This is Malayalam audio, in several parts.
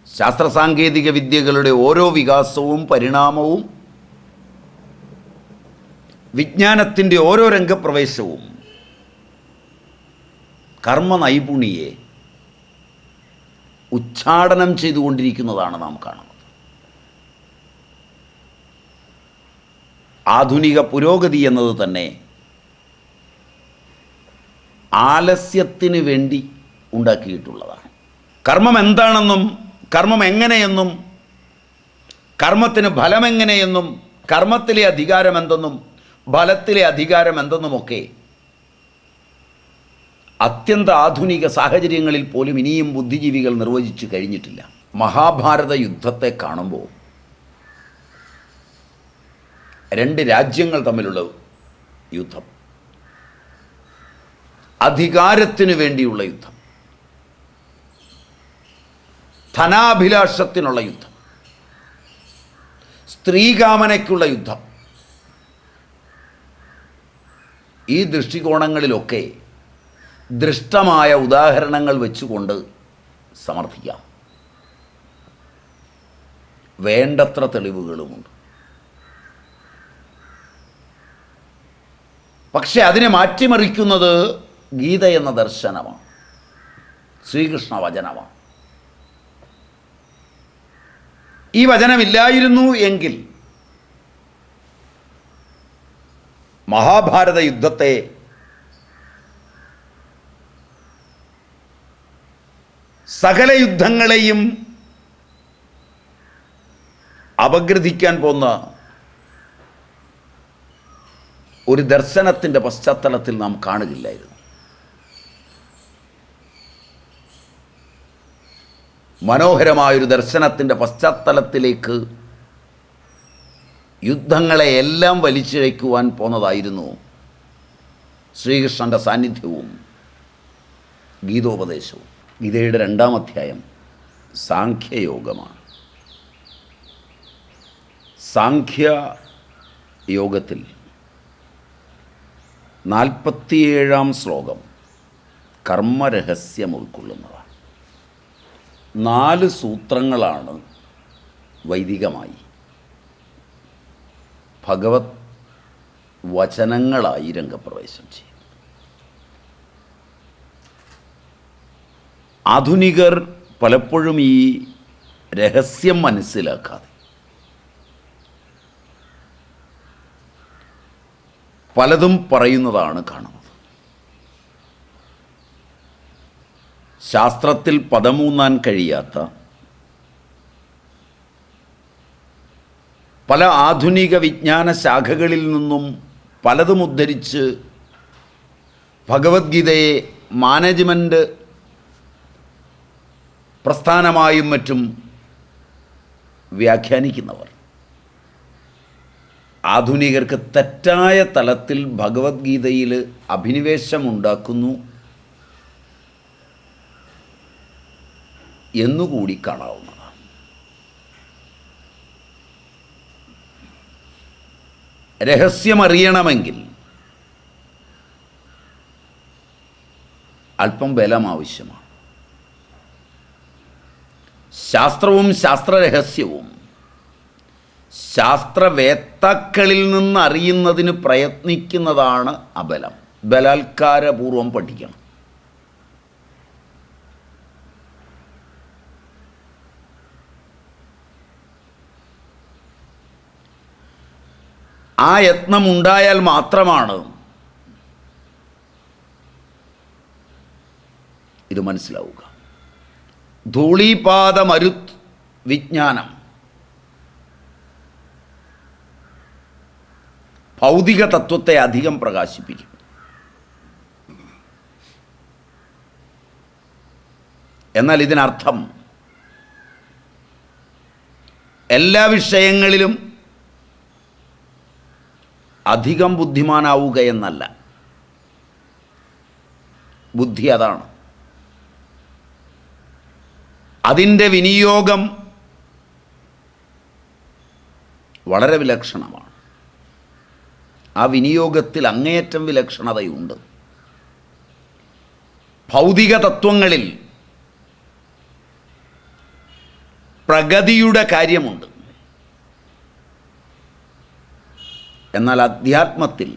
ശാസ്ത്ര സാങ്കേതിക വിദ്യകളുടെ ഓരോ വികാസവും പരിണാമവും വിജ്ഞാനത്തിൻ്റെ ഓരോ രംഗപ്രവേശവും കർമ്മ നൈപുണിയെ ഉച്ചാടനം ചെയ്തുകൊണ്ടിരിക്കുന്നതാണ് നാം കാണുന്നത്. ആധുനിക പുരോഗതി എന്നത് തന്നെ ആലസ്യത്തിന് വേണ്ടി ഉണ്ടാക്കിയിട്ടുള്ളതാണ്. കർമ്മം എന്താണെന്നും കർമ്മം എങ്ങനെയെന്നും കർമ്മത്തിന് ഫലമെങ്ങനെയെന്നും കർമ്മത്തിലെ അധികാരം എന്തെന്നും ഫലത്തിലെ അധികാരം എന്തെന്നുമൊക്കെ അത്യന്ത ആധുനിക സാഹചര്യങ്ങളിൽ പോലും ഇനിയും ബുദ്ധിജീവികൾ നിർവചിച്ചു കഴിഞ്ഞിട്ടില്ല. മഹാഭാരത യുദ്ധത്തെ കാണുമ്പോൾ രണ്ട് രാജ്യങ്ങൾ തമ്മിലുള്ള യുദ്ധം, അധികാരത്തിനു വേണ്ടിയുള്ള യുദ്ധം, ധനാഭിലാഷത്തിനുള്ള യുദ്ധം, സ്ത്രീകാമനയ്ക്കുള്ള യുദ്ധം, ഈ ദൃഷ്ടികോണങ്ങളിലൊക്കെ ദൃഷ്ടമായ ഉദാഹരണങ്ങൾ വെച്ചുകൊണ്ട് സമർത്ഥിക്കാം. വേണ്ടത്ര തെളിവുകളുമുണ്ട്. പക്ഷെ അതിനെ മാറ്റിമറിക്കുന്നത് ഗീത എന്ന ദർശനമാണ്, ശ്രീകൃഷ്ണ വചനമാണ്. ഈ വചനമില്ലായിരുന്നു എങ്കിൽ മഹാഭാരത യുദ്ധത്തെ സകല യുദ്ധങ്ങളെയും അപഗ്രഥിക്കാൻ പോന്ന ഒരു ദർശനത്തിൻ്റെ പശ്ചാത്തലത്തിൽ നാം കാണുകയില്ലായിരുന്നു. മനോഹരമായൊരു ദർശനത്തിൻ്റെ പശ്ചാത്തലത്തിലേക്ക് യുദ്ധങ്ങളെ എല്ലാം വലിച്ചിഴയ്ക്കുവാൻ പോന്നതായിരുന്നു ശ്രീകൃഷ്ണൻ്റെ സാന്നിധ്യവും ഗീതോപദേശവും. ഗീതയുടെ 2-ാം അധ്യായം സാഖ്യയോഗമാണ്. സാഖ്യയോഗത്തിൽ 47-ാം ശ്ലോകം കർമ്മരഹസ്യം ഉൾക്കൊള്ളുന്നതാണ്. 4 സൂത്രങ്ങളാണ് വൈദികമായി ഭഗവത് വചനങ്ങളായി രംഗപ്രവേശം ചെയ്യും. ആധുനികർ പലപ്പോഴും ഈ രഹസ്യം മനസ്സിലാക്കാതെ പലതും പറയുന്നതാണ് കാണുന്നത്. ശാസ്ത്രത്തിൽ പദമൂന്നാൻ കഴിയാത്ത പല ആധുനിക വിജ്ഞാന ശാഖകളിൽ നിന്നും പലതും ഉദ്ധരിച്ച് ഭഗവത്ഗീതയെ മാനേജ്മെൻറ്റ് പ്രസ്ഥാനമായും മറ്റും വ്യാഖ്യാനിക്കുന്നവർ ആധുനികർക്ക് തെറ്റായ തലത്തിൽ ഭഗവത്ഗീതയിൽ അഭിനിവേശമുണ്ടാക്കുന്നു എന്നുകൂടി കാണാവുന്നതാണ്. രഹസ്യമറിയണമെങ്കിൽ അല്പം ബലം ആവശ്യമാണ്. ശാസ്ത്രവും ശാസ്ത്രരഹസ്യവും ശാസ്ത്രവേത്താക്കളിൽ നിന്ന് അറിയുന്നതിന് പ്രയത്നിക്കുന്നതാണ് അബലം. ബലാത്കാരപൂർവം പഠിക്കണം. ആ യത്നമുണ്ടായാൽ മാത്രമാണ് ഇത് മനസ്സിലാവുക. ധൂളീപാദമരുത് വിജ്ഞാനം ഭൗതിക തത്വത്തെ അധികം പ്രകാശിപ്പിക്കും. എന്നാൽ ഇതിനർത്ഥം എല്ലാ വിഷയങ്ങളിലും അധികം ബുദ്ധിമാനാവുക എന്നല്ല. ബുദ്ധി അതാണ്. അതിൻ്റെ വിനിയോഗം വളരെ വിലക്ഷണമാണ്. ആ വിനിയോഗത്തിൽ അങ്ങേയറ്റം വിലക്ഷണതയുണ്ട്. ഭൗതിക തത്വങ്ങളിൽ പ്രഗതിയുടെ കാര്യമുണ്ട്. എന്നാൽ അധ്യാത്മത്തിൽ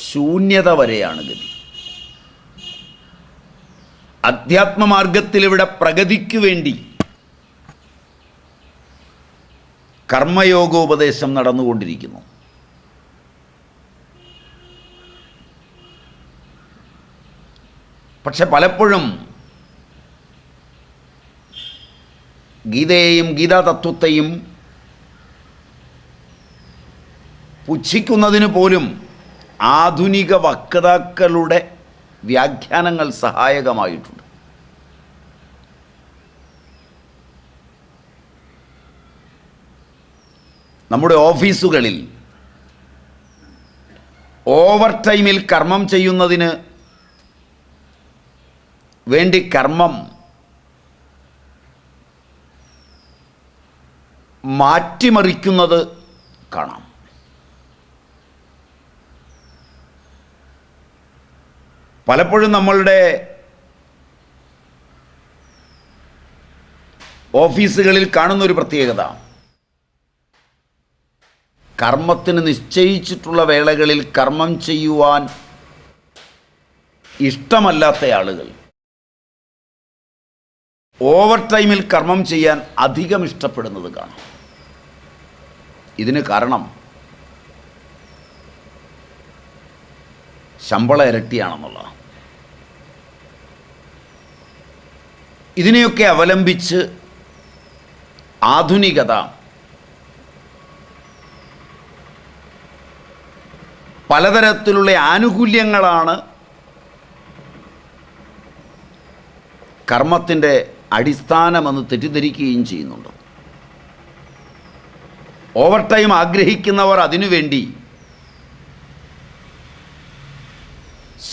ശൂന്യത വരെയാണ് ഗതി. അധ്യാത്മമാർഗത്തിൽ ഇവിടെ പ്രഗതിക്ക് വേണ്ടി കർമ്മയോഗോപദേശം നടന്നുകൊണ്ടിരിക്കുന്നു. പക്ഷെ പലപ്പോഴും ഗീതയെയും ഗീതാതത്വത്തെയും പുച്ഛിക്കുന്നതിന് പോലും ആധുനിക വക്താക്കളുടെ വ്യാഖ്യാനങ്ങൾ സഹായകമായിട്ടുണ്ട്. നമ്മുടെ ഓഫീസുകളിൽ ഓവർ ടൈമിൽ കർമ്മം ചെയ്യുന്നതിന് വേണ്ടി കർമ്മം മാറ്റിമറിക്കുന്നത് കാണാം. പലപ്പോഴും നമ്മളുടെ ഓഫീസുകളിൽ കാണുന്നൊരു പ്രത്യേകത, കർമ്മത്തിന് നിശ്ചയിച്ചിട്ടുള്ള വേളകളിൽ കർമ്മം ചെയ്യുവാൻ ഇഷ്ടമല്ലാത്ത ആളുകൾ ഓവർ ടൈമിൽ കർമ്മം ചെയ്യാൻ അധികം ഇഷ്ടപ്പെടുന്നത് കാണാം. ഇതിന് കാരണം ശമ്പളം ഇരട്ടിയാണെന്നുള്ളതാണ്. ഇതിനെയൊക്കെ അവലംബിച്ച് ആധുനികത പലതരത്തിലുള്ള ആനുകൂല്യങ്ങളാണ് കർമ്മത്തിൻ്റെ അടിസ്ഥാനമെന്ന് തെറ്റിദ്ധരിക്കുകയും ചെയ്യുന്നുണ്ട്. ഓവർ ടൈം ആഗ്രഹിക്കുന്നവർ അതിനുവേണ്ടി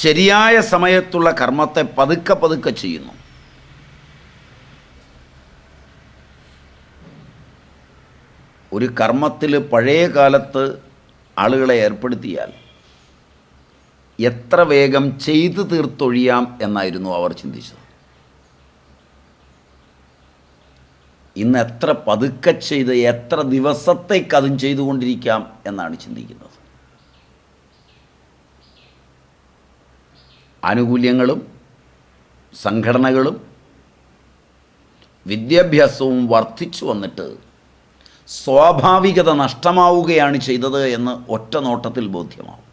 ശരിയായ സമയത്തുള്ള കർമ്മത്തെ പതുക്കെ പതുക്കെ ചെയ്യുന്നു. ഒരു കർമ്മത്തിൽ പഴയ കാലത്ത് ആളുകളെ ഏർപ്പെടുത്തിയാൽ എത്ര വേഗം ചെയ്തു തീർത്തൊഴിയാം എന്നായിരുന്നു അവർ ചിന്തിച്ചത്. ഇന്ന് എത്ര പതുക്കെ ചെയ്ത് എത്ര ദിവസത്തേക്ക് അതും ചെയ്തുകൊണ്ടിരിക്കാം എന്നാണ് ചിന്തിക്കുന്നത്. ആനുകൂല്യങ്ങളും സംഘടനകളും വിദ്യാഭ്യാസവും വർദ്ധിച്ചു വന്നിട്ട് സ്വാഭാവികത നഷ്ടമാവുകയാണ് ചെയ്തത് എന്ന് ഒറ്റ നോട്ടത്തിൽ ബോധ്യമാവും.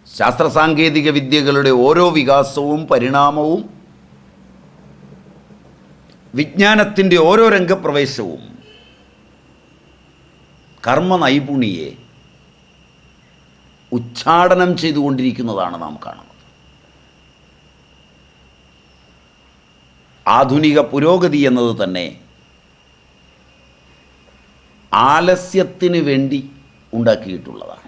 ശാസ്ത്ര സാങ്കേതിക വിദ്യകളുടെ ഓരോ വികാസവും പരിണാമവും വിജ്ഞാനത്തിൻ്റെ ഓരോ രംഗപ്രവേശവും കർമ്മ നൈപുണിയെ ഉച്ചാടനം ചെയ്തുകൊണ്ടിരിക്കുന്നതാണ് നാം കാണുന്നത്. ആധുനിക പുരോഗതി എന്നത് തന്നെ ആലസ്യത്തിന് വേണ്ടി ഉണ്ടാക്കിയിട്ടുള്ളതാണ്.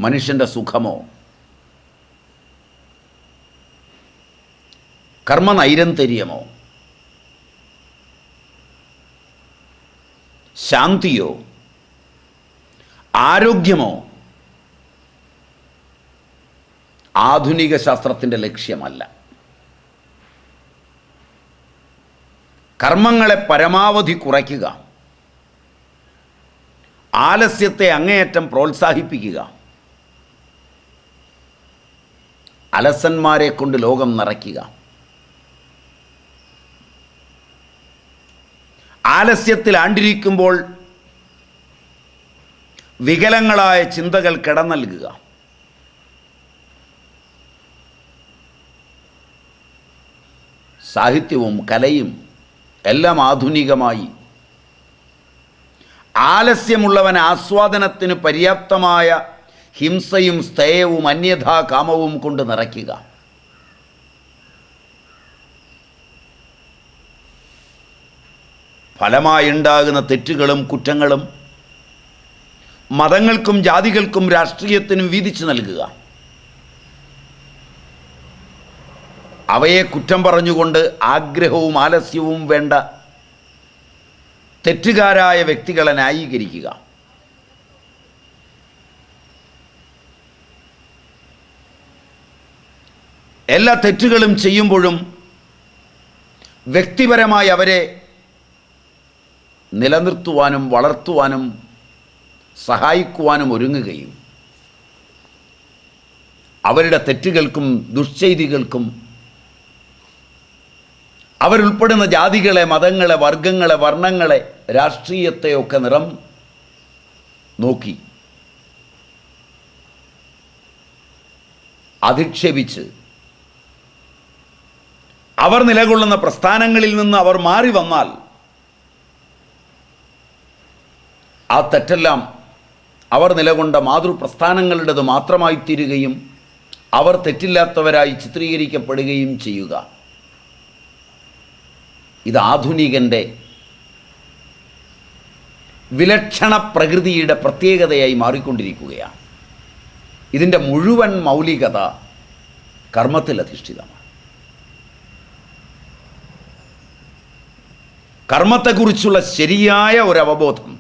മനുഷ്യൻ്റെ സുഖമോ കർമ്മനൈരന്തര്യമോ ശാന്തിയോ ആരോഗ്യമോ ആധുനിക ശാസ്ത്രത്തിൻ്റെ ലക്ഷ്യമല്ല. കർമ്മങ്ങളെ പരമാവധി കുറയ്ക്കുക, ആലസ്യത്തെ അങ്ങേയറ്റം പ്രോത്സാഹിപ്പിക്കുക, അലസന്മാരെ കൊണ്ട് ലോകം നിറയ്ക്കുക, ആലസ്യത്തിൽ ആണ്ടിരിക്കുമ്പോൾ വികലങ്ങളായ ചിന്തകൾ കിടന്നൽകുക, സാഹിത്യവും കലയും എല്ലാം ആധുനികമായി ആലസ്യമുള്ളവൻ ആസ്വാദനത്തിന് പര്യാപ്തമായ ഹിംസയും സ്ഥേയവും അന്യഥാ കാമവും കൊണ്ട് നിറയ്ക്കുക. ഫലമായുണ്ടാകുന്ന തെറ്റുകളും കുറ്റങ്ങളും മതങ്ങൾക്കും ജാതികൾക്കും രാഷ്ട്രീയത്തിനും വീതിച്ചു നൽകുക. അവയെ കുറ്റം പറഞ്ഞുകൊണ്ട് ആഗ്രഹവും ആലസ്യവും വേണ്ട തെറ്റുകാരായ വ്യക്തികളെ ന്യായീകരിക്കുക. എല്ലാ തെറ്റുകളും ചെയ്യുമ്പോഴും വ്യക്തിപരമായി അവരെ നിലനിർത്തുവാനും വളർത്തുവാനും സഹായിക്കുവാനും ഒരുങ്ങുകയും അവരുടെ തെറ്റുകൾക്കും ദുഷ്ചെയ്തികൾക്കും അവരുൾപ്പെടുന്ന ജാതികളെ, മതങ്ങളെ, വർഗങ്ങളെ, വർണ്ണങ്ങളെ, രാഷ്ട്രീയത്തെയൊക്കെ നിറം നോക്കി അധിക്ഷേപിച്ച് അവർ നിലകൊള്ളുന്ന പ്രസ്ഥാനങ്ങളിൽ നിന്ന് അവർ മാറി വന്നാൽ ആ തെറ്റെല്ലാം അവർ നിലകൊണ്ട മാതൃപ്രസ്ഥാനങ്ങളുടേത് മാത്രമായി തീരുകയും അവർ തെറ്റില്ലാത്തവരായി ചിത്രീകരിക്കപ്പെടുകയും ചെയ്യുക. ഇത് ആധുനികൻ്റെ വിലക്ഷണ പ്രകൃതിയുടെ പ്രത്യേകതയായി മാറിക്കൊണ്ടിരിക്കുകയാണ്. ഇതിൻ്റെ മുഴുവൻ മൗലികത കർമ്മത്തിൽ അധിഷ്ഠിതമാണ്. കർമ്മത്തെക്കുറിച്ചുള്ള ശരിയായ ഒരു അവബോധം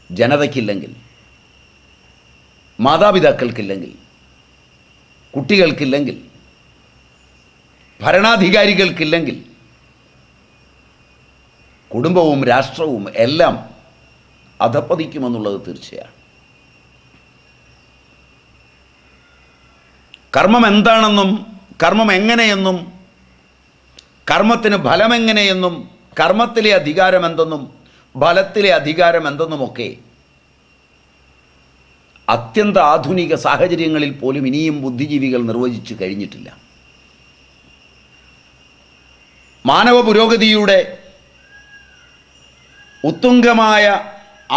ജനതയ്ക്കില്ലെങ്കിൽ, മാതാപിതാക്കൾക്കില്ലെങ്കിൽ, കുട്ടികൾക്കില്ലെങ്കിൽ, ഭരണാധികാരികൾക്കില്ലെങ്കിൽ കുടുംബവും രാഷ്ട്രവും എല്ലാം അധപ്പതിക്കുമെന്നുള്ളത് തീർച്ചയാണ്. കർമ്മം എന്താണെന്നും കർമ്മം എങ്ങനെയെന്നും കർമ്മത്തിന് ഫലമെങ്ങനെയെന്നും കർമ്മത്തിലെ അധികാരം എന്തെന്നും ഫലത്തിലെ അധികാരം എന്തെന്നുമൊക്കെ അത്യന്ത ആധുനിക സാഹചര്യങ്ങളിൽ പോലും ഇനിയും ബുദ്ധിജീവികൾ നിർവചിച്ചു കഴിഞ്ഞിട്ടില്ല. മാനവ പുരോഗതിയുടെ ഉത്തുംഗമായ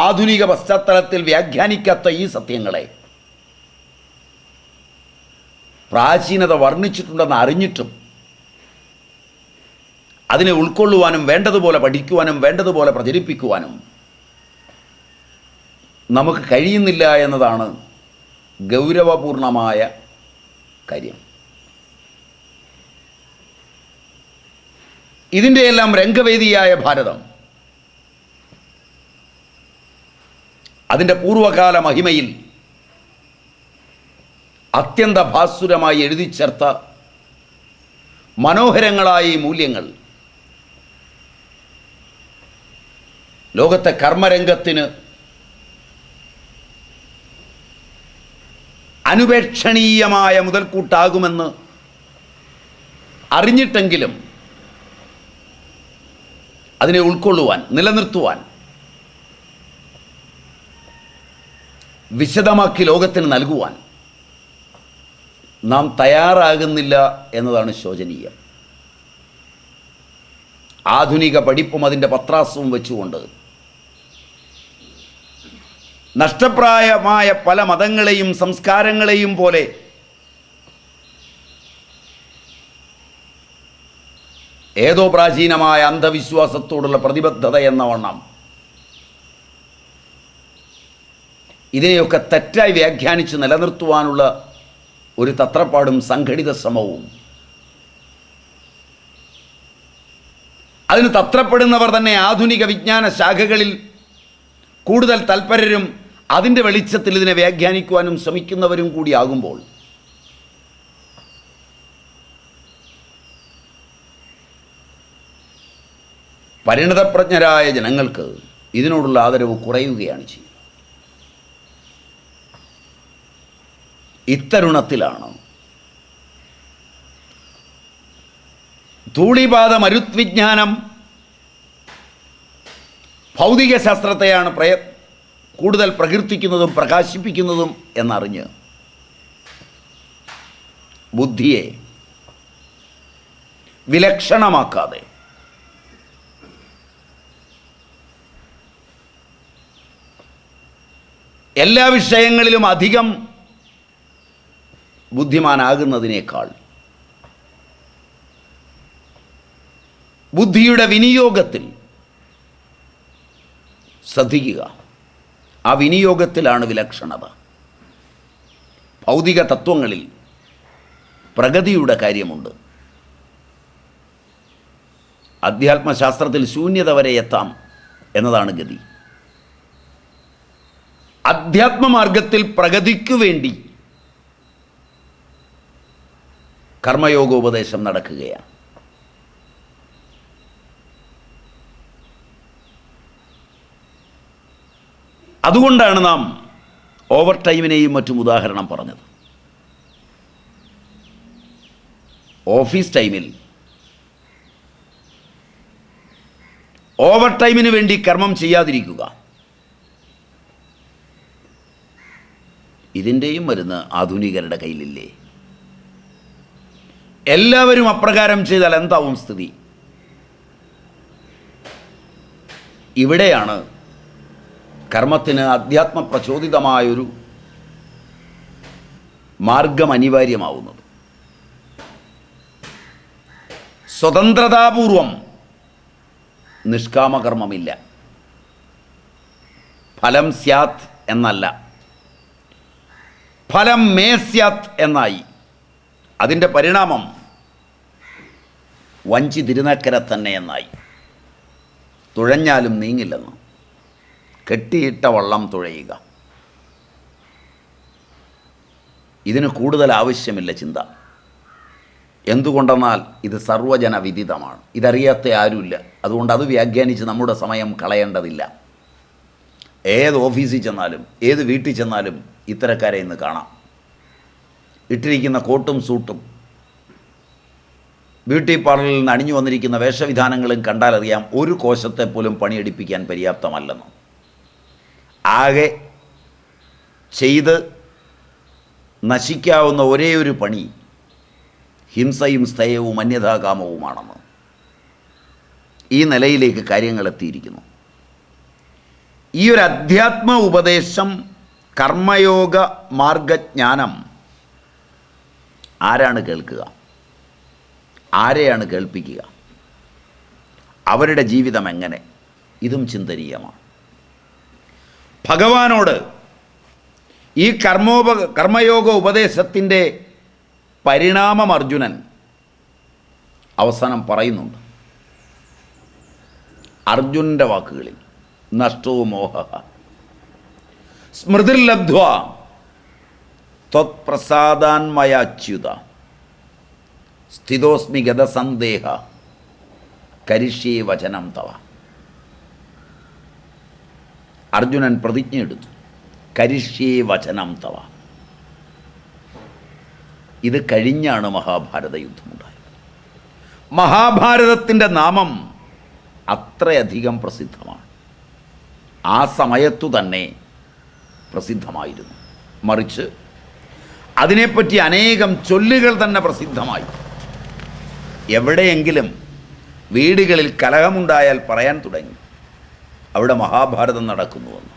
ആധുനിക പശ്ചാത്തലത്തിൽ വ്യാഖ്യാനിക്കാത്ത ഈ സത്യങ്ങളെ പ്രാചീനത വർണ്ണിച്ചിട്ടുണ്ടെന്ന് അറിഞ്ഞിട്ടും അതിനെ ഉൾക്കൊള്ളുവാനും വേണ്ടതുപോലെ പഠിക്കുവാനും വേണ്ടതുപോലെ പ്രചരിപ്പിക്കുവാനും നമുക്ക് കഴിയുന്നില്ല എന്നതാണ് ഗൗരവപൂർണമായ കാര്യം. ഇതിൻ്റെയെല്ലാം രംഗവേദിയായ ഭാരതം അതിൻ്റെ പൂർവകാല മഹിമയിൽ അത്യന്തഭാസുരമായി എഴുതിച്ചേർത്ത മനോഹരങ്ങളായ ഈ മൂല്യങ്ങൾ ലോകത്തെ കർമ്മരംഗത്തിന് അനുപേക്ഷണീയമായ മുതൽക്കൂട്ടാകുമെന്ന് അറിഞ്ഞിട്ടെങ്കിലും അതിനെ ഉൾക്കൊള്ളുവാൻ, നിലനിർത്തുവാൻ, വിശദമാക്കി ലോകത്തിന് നൽകുവാൻ നാം തയ്യാറാകുന്നില്ല എന്നതാണ് ശോചനീയം. ആധുനിക പഠിപ്പും അതിൻ്റെ പത്രാസവും വെച്ചുകൊണ്ട് നഷ്ടപ്രായമായ പല മതങ്ങളെയും സംസ്കാരങ്ങളെയും പോലെ ഏതോ പ്രാചീനമായ അന്ധവിശ്വാസത്തോടുള്ള പ്രതിബദ്ധത എന്ന വണ്ണം ഇതിനെയൊക്കെ തെറ്റായി വ്യാഖ്യാനിച്ച് നിലനിർത്തുവാനുള്ള ഒരു തത്രപ്പാടും സംഘടിത ശ്രമവും അതിന് തത്രപ്പെടുന്നവർ തന്നെ ആധുനിക വിജ്ഞാന ശാഖകളിൽ കൂടുതൽ തൽപരരും അതിൻ്റെ വെളിച്ചത്തിൽ ഇതിനെ വ്യാഖ്യാനിക്കുവാനും ശ്രമിക്കുന്നവരും കൂടിയാകുമ്പോൾ പരിണതപ്രജ്ഞരായ ജനങ്ങൾക്ക് ഇതിനോടുള്ള ആദരവ് കുറയുകയാണ് ചെയ്യുന്നത്. ഇത്തരുണത്തിലാണ് ധൂളിപാത മരുത്വിജ്ഞാനം ഭൗതിക ശാസ്ത്രത്തെയാണ് കൂടുതൽ പ്രകീർത്തിക്കുന്നതും പ്രകാശിപ്പിക്കുന്നതും എന്നറിഞ്ഞ് ബുദ്ധിയെ വിലക്ഷണമാക്കാതെ എല്ലാ വിഷയങ്ങളിലും അധികം ബുദ്ധിമാനാകുന്നതിനേക്കാൾ ബുദ്ധിയുടെ വിനിയോഗത്തിൽ ശ്രദ്ധിക്കുക. ആ വിനിയോഗത്തിലാണ് വിലക്ഷണത. ഭൗതിക തത്വങ്ങളിൽ പ്രഗതിയുടെ കാര്യമുണ്ട്. അധ്യാത്മശാസ്ത്രത്തിൽ ശൂന്യത വരെ എത്താം എന്നതാണ് ഗതി. അധ്യാത്മമാർഗത്തിൽ പ്രഗതിക്കു വേണ്ടി കർമ്മയോഗോപദേശം നടക്കുകയാണ്. അതുകൊണ്ടാണ് നാം ഓവർ ടൈമിനെയും മറ്റും ഉദാഹരണം പറഞ്ഞത്. ഓഫീസ് ടൈമിൽ ഓവർ ടൈമിന് വേണ്ടി കർമ്മം ചെയ്യാതിരിക്കുക, ഇതിൻ്റെയും മരുന്ന് ആധുനികരുടെ കയ്യിലില്ലേ? എല്ലാവരും അപ്രകാരം ചെയ്താൽ എന്താവും സ്ഥിതി? ഇവിടെയാണ് കർമ്മത്തിന് അധ്യാത്മ പ്രചോദിതമായൊരു മാർഗം അനിവാര്യമാവുന്നത്. സ്വതന്ത്രതാപൂർവം നിഷ്കാമകർമ്മമില്ല. ഫലം സ്യാത് എന്നല്ല, ഫലം മേ സ്യാത് എന്നായി. അതിൻ്റെ പരിണാമം വഞ്ചി തിരുനക്കര തന്നെ എന്നായി. തുഴഞ്ഞാലും നീങ്ങില്ലെന്ന്, കെട്ടിയിട്ട വള്ളം തുഴയുക. ഇതിന് കൂടുതൽ ആവശ്യമില്ല ചിന്ത. എന്തുകൊണ്ടെന്നാൽ ഇത് സർവ്വജന വിദിതമാണ്. ഇതറിയാത്ത ആരുമില്ല. അതുകൊണ്ട് അത് വ്യാഖ്യാനിച്ച് നമ്മുടെ സമയം കളയേണ്ടതില്ല. ഏത് ഓഫീസിൽ ചെന്നാലും ഏത് വീട്ടിൽ ചെന്നാലും ഇത്തരക്കാരെ ഇന്ന് കാണാം. ഇട്ടിരിക്കുന്ന കോട്ടും സൂട്ടും ബ്യൂട്ടി പാർലറിൽ നിന്ന് അണിഞ്ഞു വന്നിരിക്കുന്ന വേഷവിധാനങ്ങളും കണ്ടാലറിയാം ഒരു കോശത്തെ പോലും പണിയെടുപ്പിക്കാൻ പര്യാപ്തമല്ലെന്ന്. ആകെ ചെയ്ത് നശിക്കാവുന്ന ഒരേ ഒരു പണി ഹിംസയും സ്ഥയവും അന്യഥാകാമവുമാണെന്ന്. ഈ നിലയിലേക്ക് കാര്യങ്ങൾ എത്തിയിരിക്കുന്നു. ഈ ഒരു അധ്യാത്മ ഉപദേശം, കർമ്മയോഗ മാർഗജ്ഞാനം ആരാണ് കേൾക്കുക? ആരെയാണ് കേൾപ്പിക്കുക? അവരുടെ ജീവിതം എങ്ങനെ? ഇതും ചിന്തനീയമാണ്. ഭഗവാനോട് ഈ കർമ്മയോഗ ഉപദേശത്തിൻ്റെ പരിണാമം അർജുനൻ അവസാനം പറയുന്നുണ്ട്. അർജുനൻ്റെ വാക്കുകളിൽ നഷ്ടോ മോഹ സ്മൃതിർലബ്ധ്വ ത്വത്പ്രസാദാന്മയാച്യുത സ്ഥിതോസ്മി ഗതസന്ദേഹ കരിഷ്യേ വചനം തവ. അർജുനൻ പ്രതിജ്ഞയെടുത്തു, കരിഷ്യേ വചനം തവ. ഇത് കഴിഞ്ഞാണ് മഹാഭാരത യുദ്ധമുണ്ടായത്. മഹാഭാരതത്തിൻ്റെ നാമം അത്രയധികം പ്രസിദ്ധമാണ്. ആ സമയത്തു തന്നെ പ്രസിദ്ധമായിരുന്നു. മറിച്ച് അതിനെപ്പറ്റി അനേകം ചൊല്ലുകൾ തന്നെ പ്രസിദ്ധമായി. എവിടെയെങ്കിലും വീടുകളിൽ കലഹമുണ്ടായാൽ പറയാൻ തുടങ്ങി അവിടെ മഹാഭാരതം നടക്കുന്നുവെന്ന്.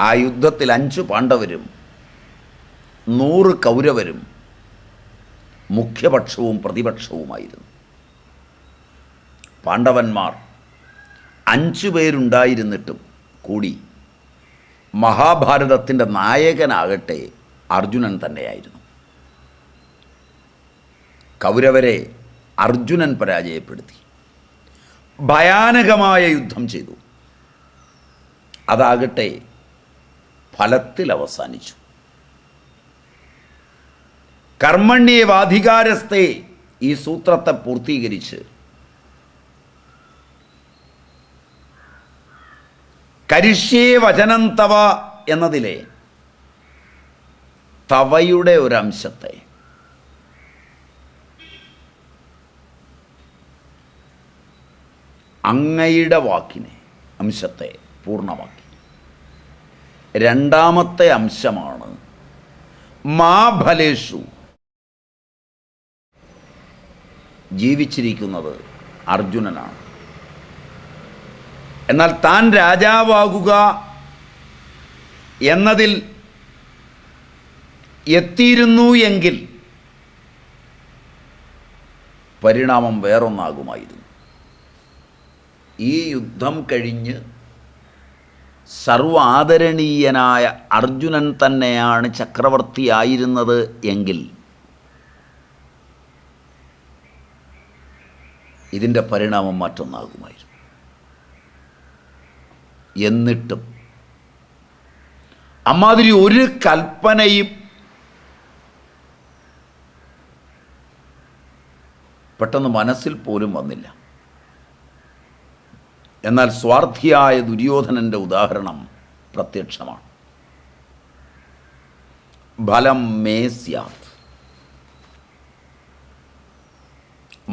ആ യുദ്ധത്തിൽ 5 പാണ്ഡവരും 100 കൗരവരും മുഖ്യപക്ഷവും പ്രതിപക്ഷവുമായിരുന്നു. പാണ്ഡവന്മാർ 5 പേരുണ്ടായിരുന്നിട്ടും കൂടി മഹാഭാരതത്തിൻ്റെ നായകനാകട്ടെ അർജുനൻ തന്നെയായിരുന്നു. കൗരവരെ അർജുനൻ പരാജയപ്പെടുത്തി ഭയാനകമായ യുദ്ധം ചെയ്തു. അതാകട്ടെ ഫലത്തിൽ അവസാനിച്ചു. കർമ്മണ്യേവാധികാരസ്ഥേ ഈ സൂത്രത്തെ പൂർത്തീകരിച്ച് കരിഷ്യേ വചനം തവ എന്നതിലെ തവയുടെ ഒരംശത്തെ അങ്ങയുടെ വാക്കിനെ അംശത്തെ പൂർണ്ണമാക്കി. രണ്ടാമത്തെ അംശമാണ് മാ ഫലേഷു. ജീവിച്ചിരിക്കുന്നത് അർജുനനാണ്. എന്നാൽ താൻ രാജാവാകുക എന്നതിൽ എത്തിയിരുന്നു എങ്കിൽ പരിണാമം വേറൊന്നാകുമായിരുന്നു. ഈ യുദ്ധം കഴിഞ്ഞ് സർവ ആദരണീയനായ അർജുനൻ തന്നെയാണ് ചക്രവർത്തിയായിരുന്നത് എങ്കിൽ ഇതിൻ്റെ പരിണാമം മറ്റൊന്നാകുമായിരുന്നു. എന്നിട്ടും അമ്മാതിരി ഒരു കൽപ്പനയും പെട്ടെന്ന് മനസ്സിൽ പോലും വന്നില്ല. എന്നാൽ സ്വാർത്ഥിയായ ദുര്യോധനൻ്റെ ഉദാഹരണം പ്രത്യക്ഷമാണ്. ഫലം മേ സ്യാത്.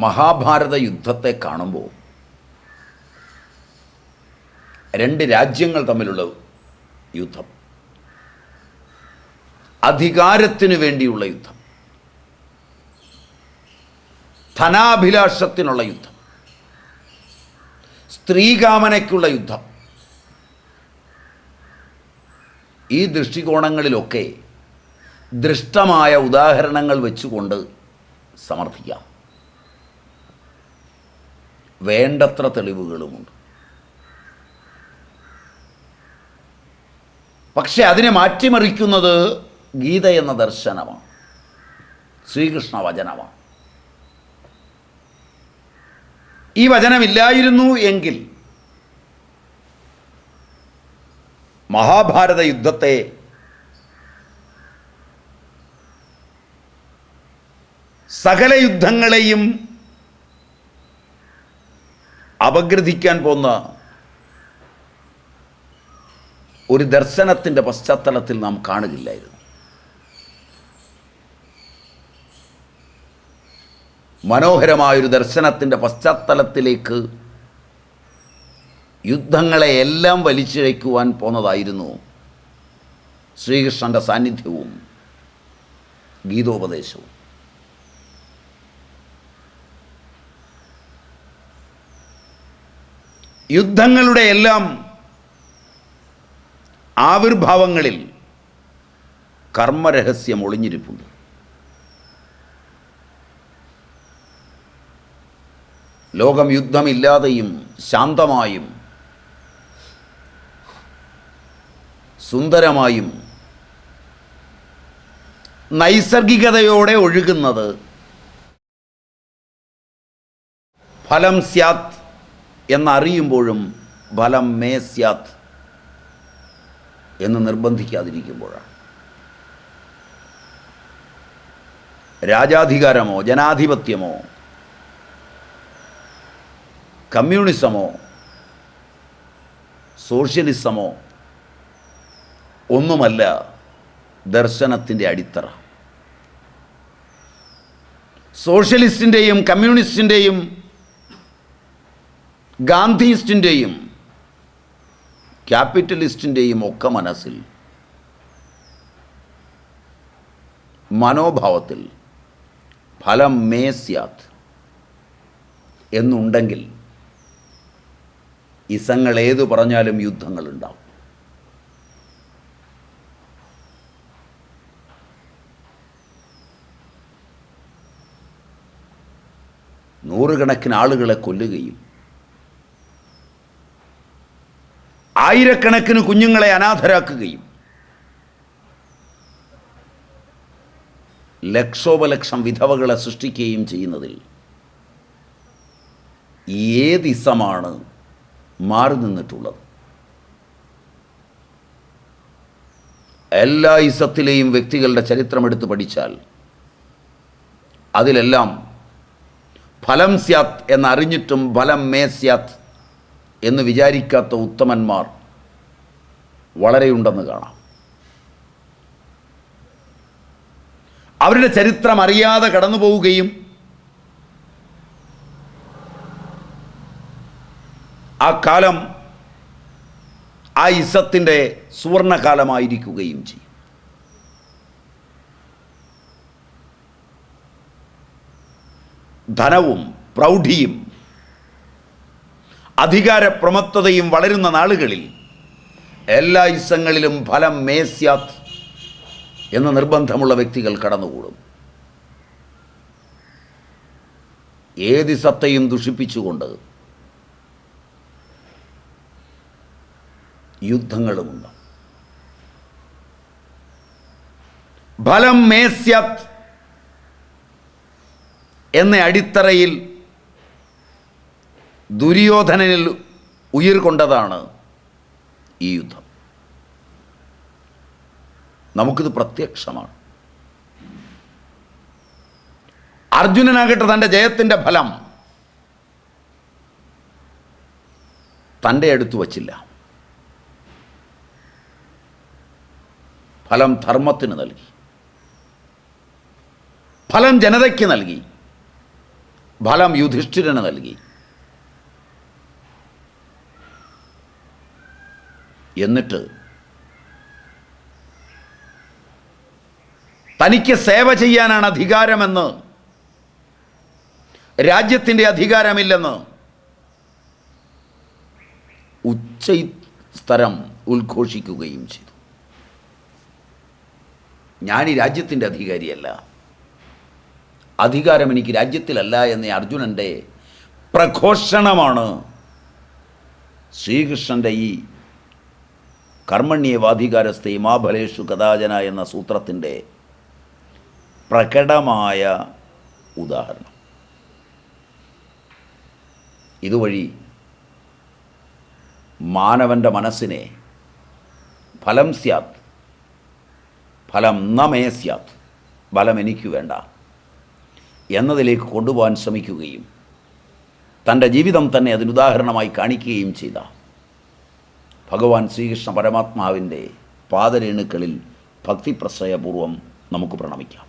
മഹാഭാരത യുദ്ധത്തെ കാണുമ്പോൾ രണ്ട് രാജ്യങ്ങൾ തമ്മിലുള്ള യുദ്ധം, അധികാരത്തിനു വേണ്ടിയുള്ള യുദ്ധം, ധനാഭിലാഷത്തിനുള്ള യുദ്ധം, സ്ത്രീകാമനയ്ക്കുള്ള യുദ്ധം, ഈ ദൃഷ്ടികോണങ്ങളിലൊക്കെ ദൃഷ്ടമായ ഉദാഹരണങ്ങൾ വെച്ചുകൊണ്ട് സമർത്ഥിക്കാം. വേണ്ടത്ര തെളിവുകളുമുണ്ട്. പക്ഷെ അതിനെ മാറ്റിമറിക്കുന്നത് ഗീത എന്ന ദർശനമാണ്, ശ്രീകൃഷ്ണ വചനമാണ്. ഈ വചനമില്ലായിരുന്നു എങ്കിൽ മഹാഭാരത യുദ്ധത്തെ സകല യുദ്ധങ്ങളെയും അപഗ്രഥിക്കാൻ പോന്ന ഒരു ദർശനത്തിൻ്റെ പശ്ചാത്തലത്തിൽ നാം കാണുകയില്ലായിരുന്നു. മനോഹരമായൊരു ദർശനത്തിൻ്റെ പശ്ചാത്തലത്തിലേക്ക് യുദ്ധങ്ങളെ എല്ലാം വലിച്ചിഴയ്ക്കുവാൻ പോന്നതായിരുന്നു ശ്രീകൃഷ്ണൻ്റെ സാന്നിധ്യവും ഗീതോപദേശവും. യുദ്ധങ്ങളുടെ എല്ലാം ആവിർഭാവങ്ങളിൽ കർമ്മരഹസ്യം ഒളിഞ്ഞിരിപ്പുണ്ട്. ലോകം യുദ്ധമില്ലാതെയും ശാന്തമായും സുന്ദരമായും നൈസർഗികതയോടെ ഒഴുകുന്നത് ഫലം സ്യാത് എന്നറിയുമ്പോഴും ഫലം മേ സ്യാത് എന്ന് നിർബന്ധിക്കാതിരിക്കുമ്പോഴാണ്. രാജാധികാരമോ ജനാധിപത്യമോ കമ്മ്യൂണിസമോ സോഷ്യലിസമോ ഒന്നുമല്ല ദർശനത്തിൻ്റെ അടിത്തറ. സോഷ്യലിസ്റ്റിൻ്റെയും കമ്മ്യൂണിസ്റ്റിൻ്റെയും ഗാന്ധിയിസ്റ്റിൻ്റെയും ക്യാപിറ്റലിസ്റ്റിൻ്റെയും ഒക്കെ മനസ്സിൽ മനോഭാവത്തിൽ ഫലം മേ സ്യാത് എന്നുണ്ടെങ്കിൽ ഇസങ്ങൾ ഏതു പറഞ്ഞാലും യുദ്ധങ്ങളുണ്ടാവും. നൂറുകണക്കിന് ആളുകളെ കൊല്ലുകയും ആയിരക്കണക്കിന് കുഞ്ഞുങ്ങളെ അനാഥരാക്കുകയും ലക്ഷോപലക്ഷം വിധവകളെ സൃഷ്ടിക്കുകയും ചെയ്യുന്നതിൽ ഏത് ഇസമാണ് മാറി നിന്നിട്ടുള്ളത്? എല്ലാ ഇസത്തിലെയും വ്യക്തികളുടെ ചരിത്രമെടുത്ത് പഠിച്ചാൽ അതിലെല്ലാം ഫലം സ്യാത് എന്നറിഞ്ഞിട്ടും ഫലം മേ സ്യാത് എന്ന് വിചാരിക്കാത്ത ഉത്തമന്മാർ വളരെയുണ്ടെന്ന് കാണാം. അവരുടെ ചരിത്രം അറിയാതെ കടന്നു പോവുകയും ആ കാലം ആ ഇസത്തിൻ്റെ സുവർണകാലമായിരിക്കുകയും ചെയ്യും. ധനവും പ്രൗഢിയും അധികാരപ്രമത്തതയും വളരുന്ന നാളുകളിൽ എല്ലാ ഇസങ്ങളിലും ഫലം മേ സ്യാത് എന്ന നിർബന്ധമുള്ള വ്യക്തികൾ കടന്നുകൂടും. ഏതിസത്തെയും ദുഷിപ്പിച്ചുകൊണ്ട് യുദ്ധങ്ങളുമുണ്ട്. ഫലം മേ സ്യാത് എന്ന അടിത്തറയിൽ ദുര്യോധനനിൽ ഉയിർ കൊണ്ടതാണ് ഈ യുദ്ധം. നമുക്കിത് പ്രത്യക്ഷമാണ്. അർജുനനാകട്ടെ തൻ്റെ ജയത്തിൻ്റെ ഫലം തൻ്റെ അടുത്ത് വച്ചില്ല. ഫലം ധർമ്മത്തിന് നൽകി, ഫലം ജനതയ്ക്ക് നൽകി, ഫലം യുധിഷ്ഠിരന് നൽകി. എന്നിട്ട് തനിക്ക് സേവ ചെയ്യാനാണ് അധികാരമെന്ന്, രാജ്യത്തിൻ്റെ അധികാരമില്ലെന്ന് ഉച്ചസ്ഥരം ഉദ്ഘോഷിക്കുകയും ചെയ്തു. ഞാൻ ഈ രാജ്യത്തിൻ്റെ അധികാരിയല്ല, അധികാരം എനിക്ക് രാജ്യത്തിലല്ല എന്ന അർജുനൻ്റെ പ്രഘോഷണമാണ് ശ്രീകൃഷ്ണൻ്റെ ഈ കർമ്മണ്യേവാധികാരസ്ഥേ മാ ഫലേഷു കഥാചന എന്ന സൂത്രത്തിൻ്റെ പ്രകടമായ ഉദാഹരണം. ഇതുവഴി മാനവൻ്റെ മനസ്സിനെ ഫലം സ്യാത്, ഫലം ന മേ സ്യാത്, ഫലം എനിക്ക് വേണ്ട എന്നതിലേക്ക് കൊണ്ടുപോകാൻ ശ്രമിക്കുകയും തൻ്റെ ജീവിതം തന്നെ അതിനുദാഹരണമായി കാണിക്കുകയും ചെയ്ത ഭഗവാൻ ശ്രീകൃഷ്ണ പരമാത്മാവിൻ്റെ പാദരേണുക്കളിൽ ഭക്തിപ്രശ്രയപൂർവം നമുക്ക് പ്രണമിക്കാം.